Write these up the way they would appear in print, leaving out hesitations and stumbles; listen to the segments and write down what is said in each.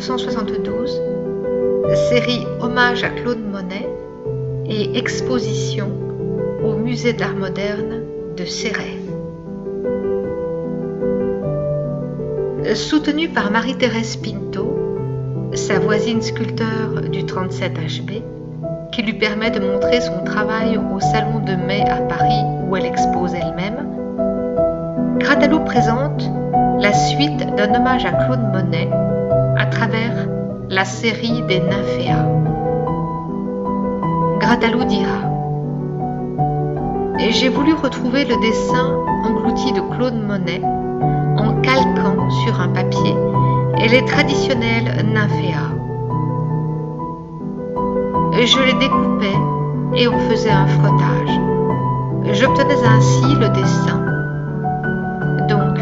1972, série Hommage à Claude Monet et exposition au Musée d'Art Moderne de Céret. Soutenue par Marie-Thérèse Pinto, sa voisine sculpteur du 37 HB, qui lui permet de montrer son travail au Salon de Mai à Paris où elle expose elle-même, Grattalou présente la suite d'un hommage à Claude Monet à travers la série des Nymphéas. Grattalou dira: j'ai voulu retrouver le dessin englouti de Claude Monet en calquant sur un papier et les traditionnels Nymphéas. Je les découpais et on faisait un frottage. J'obtenais ainsi le dessin. Donc,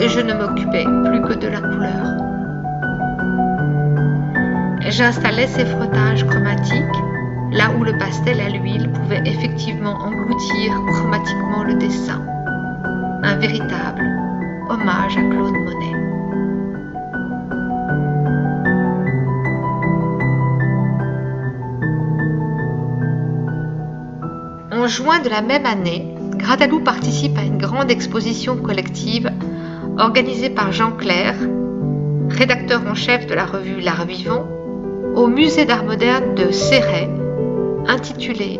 je ne m'occupais plus que de la couleur. J'installais ces frottages chromatiques là où le pastel à l'huile pouvait effectivement engloutir chromatiquement le dessin. Un véritable hommage à Claude Monet. En juin de la même année, Grattalou participe à une grande exposition collective organisée par Jean Clair, rédacteur en chef de la revue L'Art Vivant, au Musée d'Art Moderne de Céret, intitulée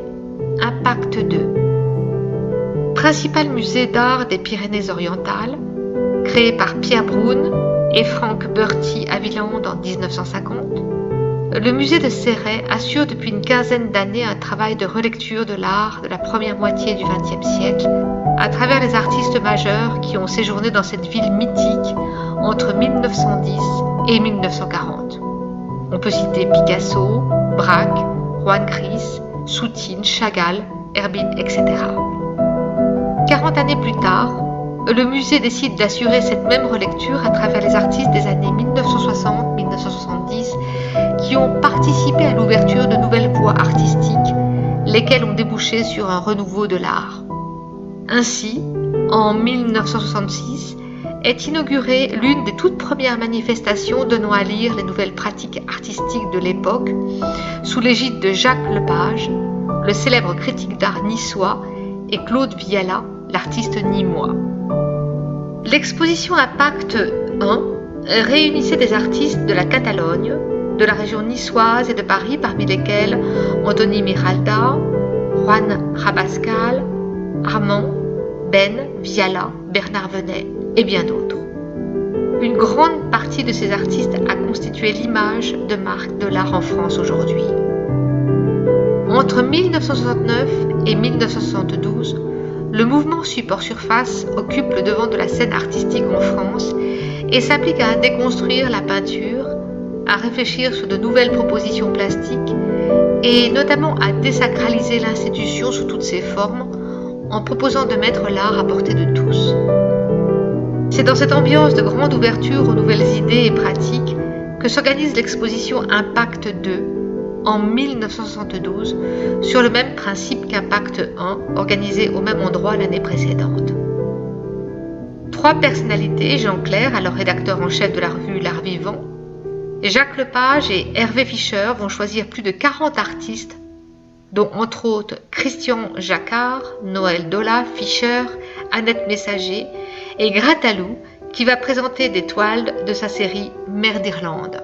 Impact 2. Principal musée d'art des Pyrénées-Orientales, créé par Pierre Brun et Franck Berti à Villande en 1950, le musée de Céret assure depuis une quinzaine d'années un travail de relecture de l'art de la première moitié du XXe siècle à travers les artistes majeurs qui ont séjourné dans cette ville mythique entre 1910 et 1940. On peut citer Picasso, Braque, Juan Gris, Soutine, Chagall, Herbin, etc. 40 années plus tard, le musée décide d'assurer cette même relecture à travers les artistes des années 1960-1970 qui ont participé à l'ouverture de nouvelles voies artistiques, lesquelles ont débouché sur un renouveau de l'art. Ainsi, en 1966, est inaugurée l'une des toutes premières manifestations donnant à lire les nouvelles pratiques artistiques de l'époque, sous l'égide de Jacques Lepage, le célèbre critique d'art niçois, et Claude Viala, l'artiste nîmois. L'exposition Impact 1 réunissait des artistes de la Catalogne, de la région niçoise et de Paris, parmi lesquels Antoni Miralda, Juan Rabascal, Armand, Ben, Viala, Bernard Venet et bien d'autres. Une grande partie de ces artistes a constitué l'image de marque de l'art en France aujourd'hui. Entre 1969 et 1972, le mouvement support surface occupe le devant de la scène artistique en France et s'applique à déconstruire la peinture, à réfléchir sur de nouvelles propositions plastiques et notamment à désacraliser l'institution sous toutes ses formes en proposant de mettre l'art à portée de tous. C'est dans cette ambiance de grande ouverture aux nouvelles idées et pratiques que s'organise l'exposition Impact 2 en 1972 sur le même principe qu'Impact 1 organisé au même endroit l'année précédente. 3 personnalités, Jean Clair, alors rédacteur en chef de la revue L'Art Vivant, Jacques Lepage et Hervé Fischer vont choisir plus de 40 artistes, dont entre autres Christian Jacquard, Noël Dola, Fischer, Annette Messager et Grattalou, qui va présenter des toiles de sa série Mer d'Irlande.